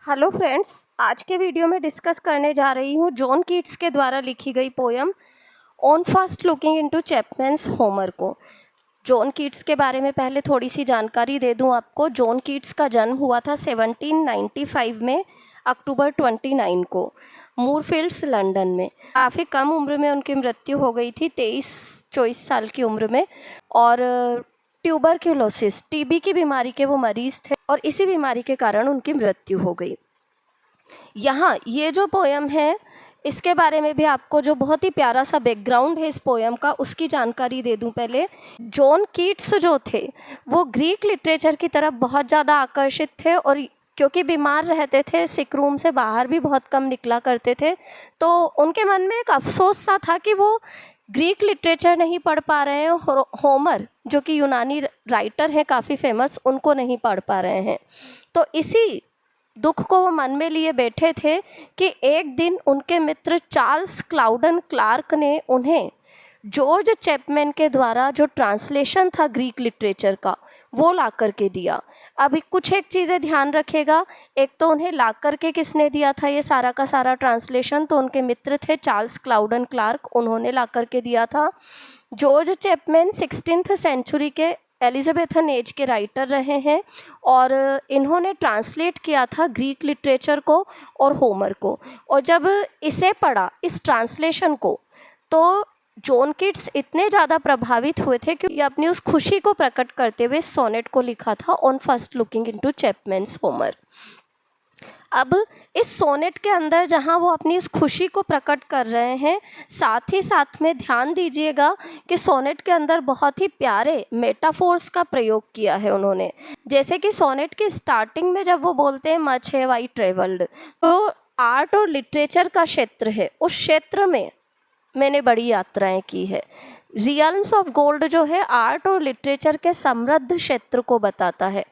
Hello friends, आज के video में डिस्कस करने जा रही हूँ जॉन कीट्स के द्वारा लिखी गई poem on first looking into Chapman's Homer को। जॉन कीट्स के बारे में पहले थोड़ी सी जानकारी दे दूं आपको। जॉन कीट्स का जन्म हुआ था 1795 में, अक्टूबर 29 को, मूरफील्ड्स लंदन में। काफ़ी कम उम्र में उनकी मृत्यु हो गई थी, 23-24 साल की उम्र में। और ट्यूबरक्यूलोसिस, टीबी की बीमारी के वो मरीज़ थे और इसी बीमारी के कारण उनकी मृत्यु हो गई। यहाँ ये जो पोयम है, इसके बारे में भी आपको जो बहुत ही प्यारा सा बैकग्राउंड है इस पोयम का, उसकी जानकारी दे दूं पहले। जॉन कीट्स जो थे वो ग्रीक लिटरेचर की तरफ बहुत ज़्यादा आकर्षित थे, और क्योंकि बीमार रहते थे, सिक रूम से बाहर भी बहुत कम निकला करते थे, तो उनके मन में एक अफसोस सा था कि वो ग्रीक लिटरेचर नहीं पढ़ पा रहे हैं। होमर जो कि यूनानी राइटर हैं काफ़ी फेमस, उनको नहीं पढ़ पा रहे हैं। तो इसी दुख को वो मन में लिए बैठे थे कि एक दिन उनके मित्र चार्ल्स क्लाउडन क्लार्क ने उन्हें जॉर्ज चैपमैन के द्वारा जो ट्रांसलेशन था ग्रीक लिटरेचर का, वो ला करके दिया। अभी कुछ एक चीज़ें ध्यान रखेगा। एक तो उन्हें ला करके किसने दिया था ये सारा का सारा ट्रांसलेशन, तो उनके मित्र थे चार्ल्स क्लाउडन क्लार्क, उन्होंने ला करके दिया था। जॉर्ज चैपमैन 16th सेंचुरी के एलिजाबेथन एज के राइटर रहे हैं, और इन्होंने ट्रांसलेट किया था ग्रीक लिटरेचर को और होमर को। और जब इसे पढ़ा, इस ट्रांसलेशन को, तो जॉन कीट्स इतने ज़्यादा प्रभावित हुए थे कि ये अपनी उस खुशी को प्रकट करते हुए सोनेट को लिखा था on first looking into Chapman's Homer. अब इस सोनेट के अंदर जहाँ वो अपनी उस खुशी को प्रकट कर रहे हैं, साथ ही साथ में ध्यान दीजिएगा कि सोनेट के अंदर बहुत ही प्यारे मेटाफोर्स का प्रयोग किया है उन्होंने। जैसे कि सोनेट की स्टार्टिंग में जब वो बोलते हैं मच हैव आई ट्रेवल्ड, तो आर्ट और लिटरेचर का क्षेत्र है, उस क्षेत्र में मैंने बड़ी यात्राएं की है। रियल्म्स ऑफ गोल्ड जो है आर्ट और लिटरेचर के समृद्ध क्षेत्र को बताता है।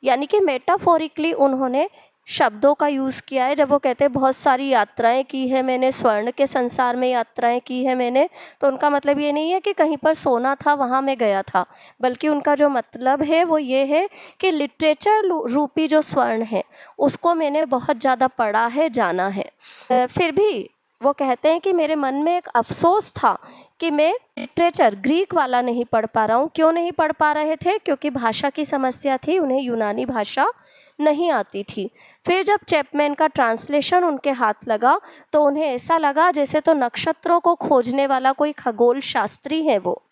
यानी कि मेटाफोरिकली उन्होंने शब्दों का यूज़ किया है। जब वो कहते हैं बहुत सारी यात्राएं की है मैंने, स्वर्ण के संसार में यात्राएं की है मैंने, तो उनका मतलब ये नहीं है कि कहीं पर सोना था वहाँ मैं गया था, बल्कि उनका जो मतलब है वो ये है कि लिटरेचर रूपी जो स्वर्ण है उसको मैंने बहुत ज़्यादा पढ़ा है, जाना है। फिर भी वो कहते हैं कि मेरे मन में एक अफसोस था कि मैं लिटरेचर ग्रीक वाला नहीं पढ़ पा रहा हूँ। क्यों नहीं पढ़ पा रहे थे? क्योंकि भाषा की समस्या थी, उन्हें यूनानी भाषा नहीं आती थी। फिर जब चैपमैन का ट्रांसलेशन उनके हाथ लगा तो उन्हें ऐसा लगा जैसे तो नक्षत्रों को खोजने वाला कोई खगोल शास्त्री है, वो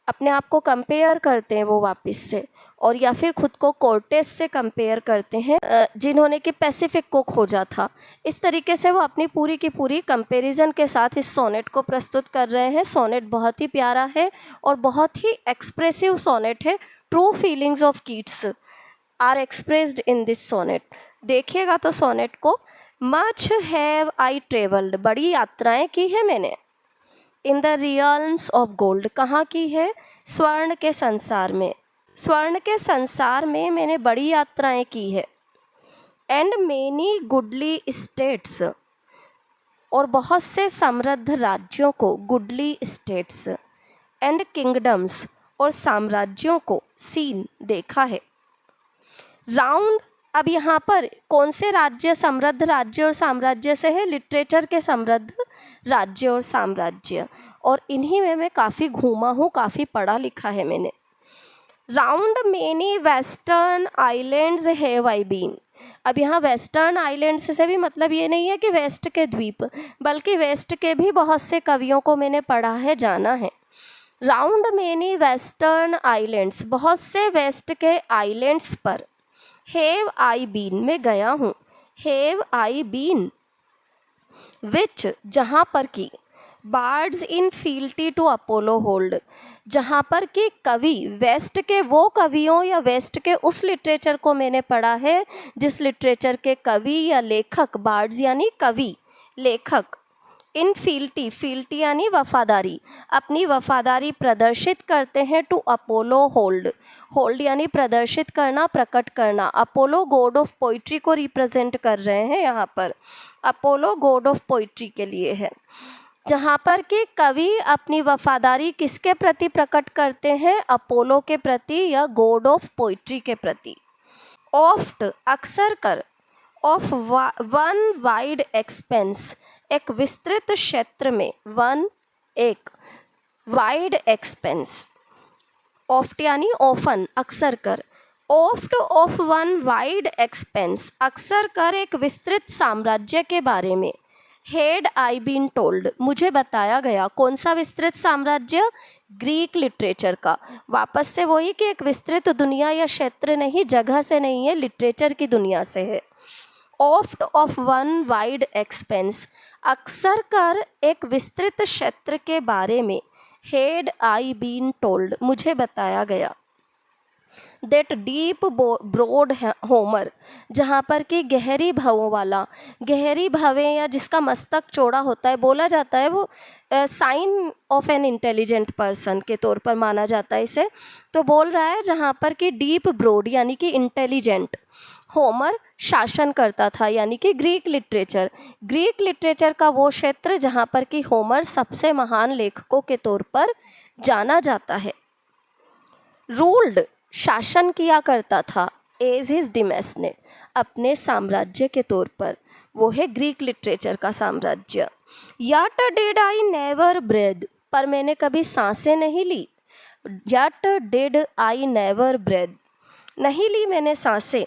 अपने आप को कंपेयर करते हैं वो वापस से, और या फिर खुद को कोर्टेस से कंपेयर करते हैं जिन्होंने कि पैसिफिक को खोजा था। इस तरीके से वो अपनी पूरी की पूरी कंपैरिजन के साथ इस सोनेट को प्रस्तुत कर रहे हैं। सोनेट बहुत ही प्यारा है और बहुत ही एक्सप्रेसिव सोनेट है। True feelings of Keats are expressed in this sonnet. देखिएगा तो सोनेट को, मच हैव आई ट्रेवल्ड, बड़ी यात्राएं की है मैंने, इन द रियल्म्स ऑफ गोल्ड, कहाँ की है? स्वर्ण के संसार में। स्वर्ण के संसार में मैंने बड़ी यात्राएं की है। एंड मेनी गुडली स्टेट्स, और बहुत से समृद्ध राज्यों को, गुडली स्टेट्स, एंड किंगडम्स, और साम्राज्यों को, सीन, देखा है। राउंड, अब यहाँ पर कौन से राज्य समृद्ध राज्य और साम्राज्य से है? लिटरेचर के समृद्ध राज्य और साम्राज्य, और इन्हीं में मैं काफ़ी घूमा हूँ, काफ़ी पढ़ा लिखा है मैंने। Round many western islands have I been, अब यहाँ वेस्टर्न आइलैंड्स से भी मतलब ये नहीं है कि वेस्ट के द्वीप, बल्कि वेस्ट के भी बहुत से कवियों को मैंने पढ़ा है, जाना है। राउंड मेनी वेस्टर्न आइलैंड्स, बहुत से वेस्ट के आइलैंड्स पर। हैव आई बीन, मैं गया हूँ। हैव आई बीन, विच, जहाँ पर कि, bards in fealty to Apollo hold, जहाँ पर कि कवि, वेस्ट के वो कवियों या वेस्ट के उस लिटरेचर को मैंने पढ़ा है जिस लिटरेचर के कवि या लेखक, बार्ड्स यानी कवि, लेखक, इन फील्टी, फील्टी यानी वफादारी, अपनी वफादारी प्रदर्शित करते हैं टू अपोलो होल्ड, होल्ड यानी प्रदर्शित करना, प्रकट करना। अपोलो गॉड ऑफ पोइट्री को रिप्रेजेंट कर रहे हैं यहाँ पर, अपोलो गॉड ऑफ पोइट्री के लिए है, जहाँ पर कि कवि अपनी वफादारी किसके प्रति प्रकट करते हैं? अपोलो के प्रति या गॉड ऑफ पोइट्री के प्रति। ऑफ्ट, अक्सर कर, ऑफ वन वाइड एक्सपेंस, एक विस्तृत क्षेत्र में, वन एक, वाइड एक्सपेंस, ऑफ्ट यानी ऑफन अक्सर कर, oft of one wide expense अक्सर कर एक विस्तृत साम्राज्य के बारे में, हेड आई बीन टोल्ड मुझे बताया गया, कौन सा विस्तृत साम्राज्य, ग्रीक लिटरेचर का, वापस से वही कि एक विस्तृत दुनिया या क्षेत्र नहीं, जगह से नहीं है, लिटरेचर की दुनिया से है। Oft of one wide expense अक्सर कर एक विस्तृत क्षेत्र के बारे में, हेड आई बीन टोल्ड मुझे बताया गया, दैट डीप ब्रॉड होमर जहाँ पर कि गहरी भवों वाला, गहरी भवें या जिसका मस्तक चौड़ा होता है, बोला जाता है वो sign of an intelligent person के तौर पर माना जाता है इसे। तो बोल रहा है जहाँ पर कि डीप ब्रॉड यानी कि इंटेलिजेंट, होमर शासन करता था यानी कि ग्रीक लिटरेचर, ग्रीक लिटरेचर का वो क्षेत्र जहाँ पर कि होमर सबसे महान लेखकों के तौर पर जाना जाता है। रूल्ड शासन किया करता था, एज हिज डिमेस ने अपने साम्राज्य के तौर पर, वो है ग्रीक लिटरेचर का साम्राज्य। Yet did I never breathe पर मैंने कभी सांसें नहीं ली, yet did I never breathe नहीं ली मैंने सांसें,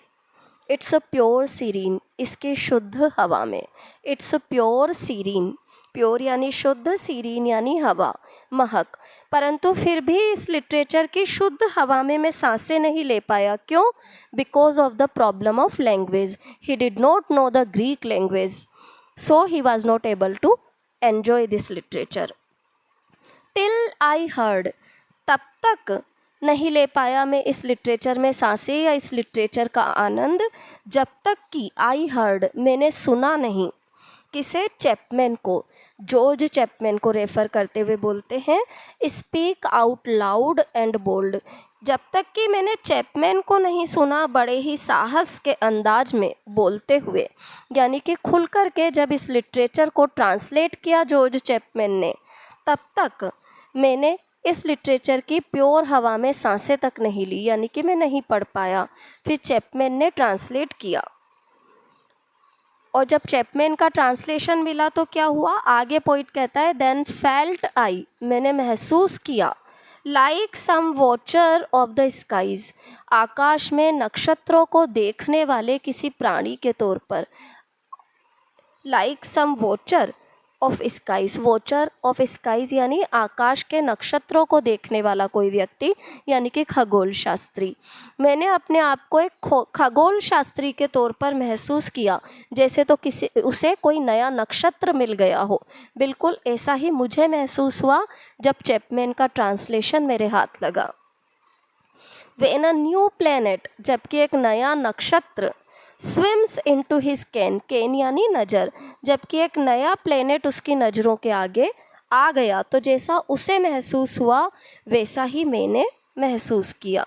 इट्स अ प्योर सीरीन इसकी शुद्ध हवा में, it's a pure serene, pure यानी शुद्ध, सीरीन यानी हवा, महक, परंतु फिर भी इस लिटरेचर की शुद्ध हवा में मैं सांसें नहीं ले पाया, क्यों, because of the problem of language, he did not know the Greek language, so he was not able to enjoy this literature. Till I heard तब तक नहीं ले पाया मैं इस लिटरेचर में सांसें या इस लिटरेचर का आनंद, जब तक कि आई हर्ड मैंने सुना नहीं, किसे, चैपमैन को, जॉर्ज चैपमैन को रेफर करते हुए बोलते हैं speak out loud and bold, जब तक कि मैंने चैपमैन को नहीं सुना बड़े ही साहस के अंदाज में बोलते हुए, यानी कि खुल कर के जब इस लिटरेचर को ट्रांसलेट किया जॉर्ज चैपमैन ने, तब तक मैंने इस लिटरेचर की प्योर हवा में सांसें तक नहीं ली, यानी कि मैं नहीं पढ़ पाया। फिर चैपमैन ने ट्रांसलेट किया और जब चैपमैन का ट्रांसलेशन मिला तो क्या हुआ, आगे पोइट कहता है देन फेल्ट आई मैंने महसूस किया, like some watcher of the skies आकाश में नक्षत्रों को देखने वाले किसी प्राणी के तौर पर, like some watcher of skies, watcher of skies यानी आकाश के नक्षत्रों को देखने वाला कोई व्यक्ति यानी कि खगोल शास्त्री, मैंने अपने आप को एक खगोल शास्त्री के तौर पर महसूस किया, जैसे तो किसी उसे कोई नया नक्षत्र मिल गया हो, बिल्कुल ऐसा ही मुझे महसूस हुआ जब चैपमैन का ट्रांसलेशन मेरे हाथ लगा। व्हेन अ न्यू प्लैनेट जबकि एक नया नक्षत्र, swims into his can, can यानी नज़र, जबकि एक नया प्लेनेट उसकी नज़रों के आगे आ गया तो जैसा उसे महसूस हुआ वैसा ही मैंने महसूस किया,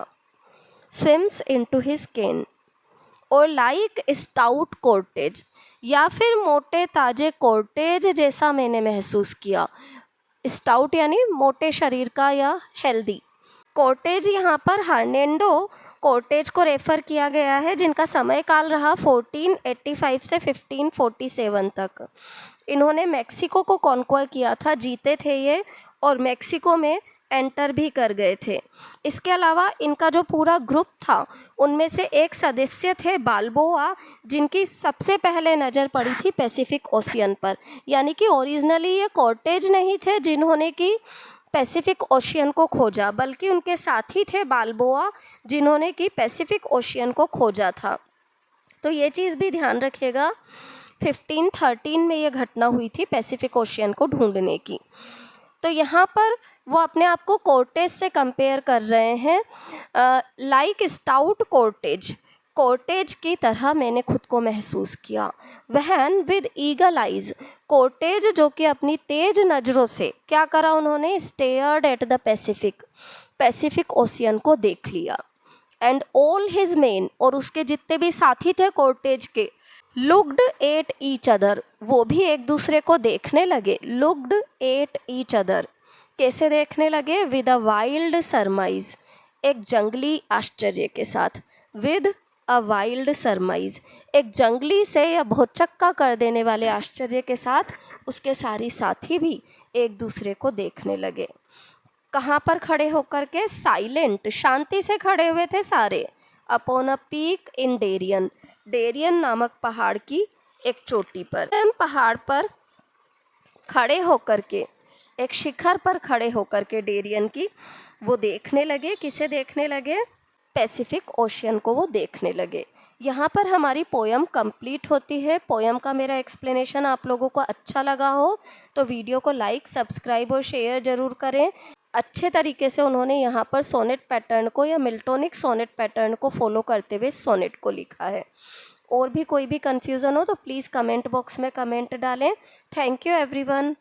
स्विम्स इनटू हिज कैन। और लाइक स्टाउट कॉर्टेज या फिर मोटे ताजे कॉर्टेज जैसा मैंने महसूस किया, स्टाउट यानी मोटे शरीर का या हेल्दी, कॉर्टेज यहाँ पर हर्नेंडो कॉर्टेज को रेफर किया गया है जिनका समय काल रहा 1485 से 1547 तक। इन्होंने मेक्सिको को कॉन्क्वायर किया था, जीते थे ये और मेक्सिको में एंटर भी कर गए थे। इसके अलावा इनका जो पूरा ग्रुप था उनमें से एक सदस्य थे बाल्बोआ, जिनकी सबसे पहले नज़र पड़ी थी पैसिफिक ओशियन पर, यानी कि ओरिजिनली ये कॉर्टेज नहीं थे जिन्होंने कि पैसिफिक ओशियन को खोजा, बल्कि उनके साथी थे बाल्बोआ जिन्होंने कि पैसिफिक ओशियन को खोजा था। तो ये चीज़ भी ध्यान रखिएगा, 1513 में ये घटना हुई थी पैसिफिक ओशियन को ढूंढने की। तो यहाँ पर वो अपने आप को कॉर्टेज से कंपेयर कर रहे हैं, लाइक स्टाउट कॉर्टेज, कॉर्टेज की तरह मैंने खुद को महसूस किया। वहन विद ईगल आइज, कॉर्टेज जो कि अपनी तेज नज़रों से क्या करा उन्होंने, stared at the Pacific, Pacific ocean को देख लिया। एंड ऑल हिज मेन, और उसके जितने भी साथी थे कॉर्टेज के, लुक्ड एट ईच अदर, वो भी एक दूसरे को देखने लगे, लुक्ड एट ईच अदर, कैसे देखने लगे, विद अ वाइल्ड सरमाइज, एक जंगली आश्चर्य के साथ, विद अ वाइल्ड सरमाइज, एक जंगली से या भौचक्का कर देने वाले आश्चर्य के साथ उसके सारी साथी भी एक दूसरे को देखने लगे। कहाँ पर खड़े होकर के? साइलेंट, शांति से खड़े हुए थे सारे। Upon a peak in Darien, Darien नामक पहाड़ की एक चोटी पर। हम पहाड़ पर खड़े होकर के, एक शिखर पर खड़े होकर के डेरियन की वो देखने लगे। किसे देखने लगे? पैसिफिक ओशियन को वो देखने लगे। यहाँ पर हमारी पोयम कंप्लीट होती है। पोयम का मेरा एक्सप्लेनेशन आप लोगों को अच्छा लगा हो तो वीडियो को लाइक, सब्सक्राइब और शेयर ज़रूर करें। अच्छे तरीके से उन्होंने यहाँ पर सोनेट पैटर्न को या मिल्टोनिक सोनेट पैटर्न को फॉलो करते हुए सोनेट को लिखा है। और भी कोई भी कन्फ्यूज़न हो तो प्लीज़ कमेंट बॉक्स में कमेंट डालें। Thank you everyone.